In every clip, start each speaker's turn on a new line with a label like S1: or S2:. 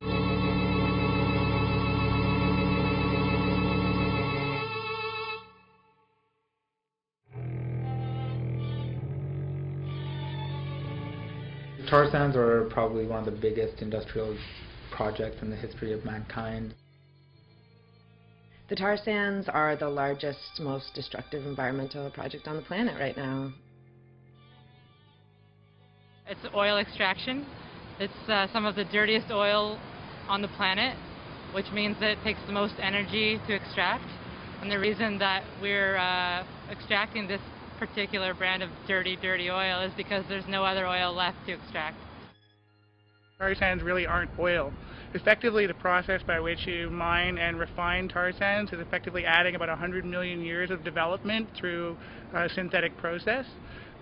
S1: Tar sands are probably one of the biggest industrial projects in the history of mankind.
S2: The tar sands are the largest, most destructive environmental project on the planet right now.
S3: It's oil extraction. It's some of the dirtiest oil on the planet, which means that it takes the most energy to extract. And the reason that we're extracting this particular brand of dirty oil is because there's no other oil left to extract.
S4: Tar sands really aren't oil. Effectively, the process by which you mine and refine tar sands is effectively adding about 100 million years of development through a synthetic process.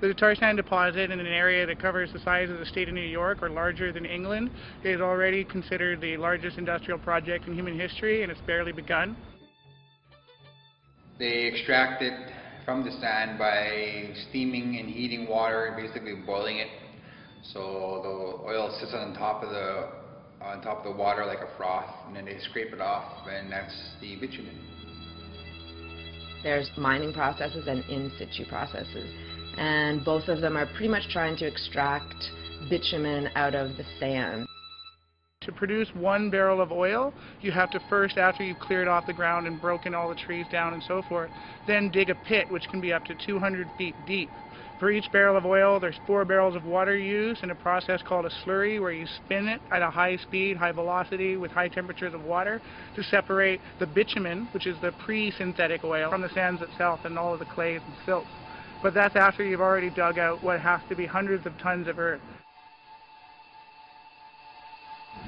S4: The tar sand deposit in an area that covers the size of the state of New York or larger than England is already considered the largest industrial project in human history, and it's barely begun.
S5: They extract it from the sand by steaming and heating water, basically boiling it. So the oil sits on top of the water like a froth, and then they scrape it off, and that's the bitumen.
S2: There's mining processes and in situ processes, and both of them are pretty much trying to extract bitumen out of the sand.
S4: To produce 1 barrel of oil, you have to first, after you've cleared off the ground and broken all the trees down and so forth, then dig a pit which can be up to 200 feet deep. For each barrel of oil, there's 4 barrels of water used in a process called a slurry, where you spin it at a high speed, high velocity, with high temperatures of water to separate the bitumen, which is the pre-synthetic oil, from the sands itself and all of the clays and silts. But that's after you've already dug out what has to be hundreds of tons of earth.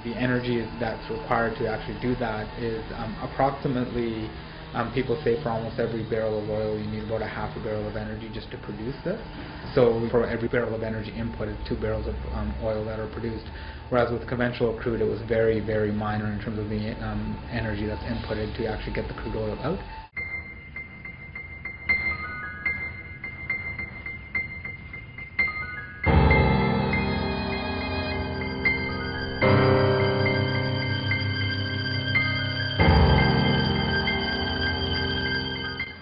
S1: The energy that's required to actually do that is approximately, people say for almost every barrel of oil you need about a half a barrel of energy just to produce this. So for every barrel of energy input, it's 2 barrels of oil that are produced. Whereas with conventional crude, it was very, very minor in terms of the energy that's inputted to actually get the crude oil out.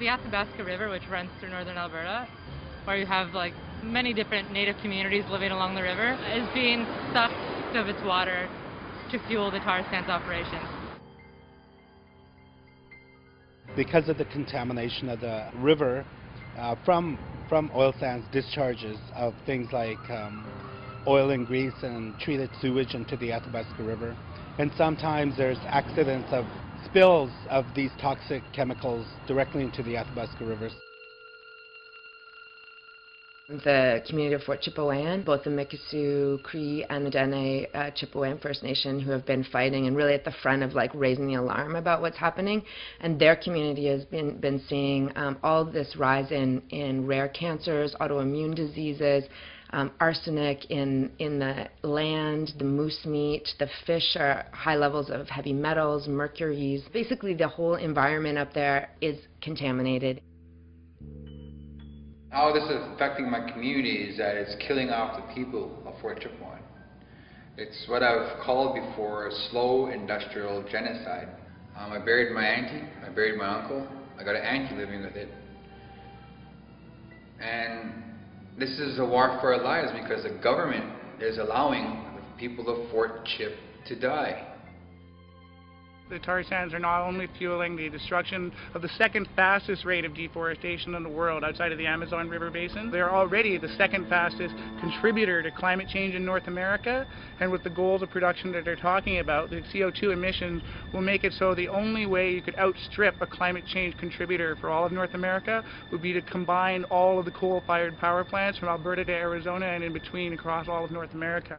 S3: The Athabasca River, which runs through northern Alberta, where you have like many different native communities living along the river, is being sucked of its water to fuel the tar sands operations.
S6: Because of the contamination of the river from oil sands discharges of things like oil and grease and treated sewage into the Athabasca River, and sometimes there's accidents of spills of these toxic chemicals directly into the Athabasca rivers.
S2: The community of Fort Chipewyan, both the Mikisew Cree and the Dene Chipewyan First Nation, who have been fighting and really at the front of like raising the alarm about what's happening, and their community has been seeing all this rise in rare cancers, autoimmune diseases, arsenic in the land, the moose meat, the fish are high levels of heavy metals, mercuries. Basically the whole environment up there is contaminated.
S5: How this is affecting my community is that it's killing off the people of Fort Chipewyan. It's what I've called before a slow industrial genocide. I buried my auntie, I buried my uncle, I got an auntie living with it. And this is a war for our lives because the government is allowing the people of Fort Chip to die.
S4: The tar sands are not only fueling the destruction of the second fastest rate of deforestation in the world outside of the Amazon River Basin, they are already the second fastest contributor to climate change in North America, and with the goals of production that they're talking about, the CO2 emissions will make it so the only way you could outstrip a climate change contributor for all of North America would be to combine all of the coal-fired power plants from Alberta to Arizona and in between across all of North America.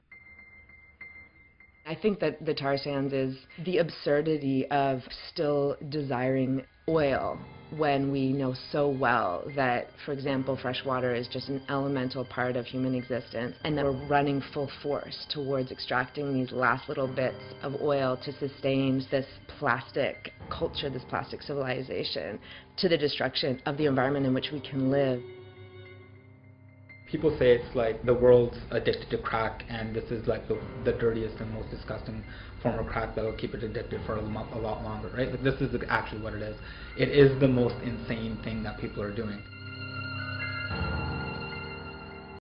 S2: I think that the tar sands is the absurdity of still desiring oil when we know so well that, for example, fresh water is just an elemental part of human existence, and that we're running full force towards extracting these last little bits of oil to sustain this plastic culture, this plastic civilization, to the destruction of the environment in which we can live.
S1: People say it's like the world's addicted to crack, and this is like the dirtiest and most disgusting form of crack that will keep it addicted for a lot longer, right? Like, this is actually what it is. It is the most insane thing that people are doing.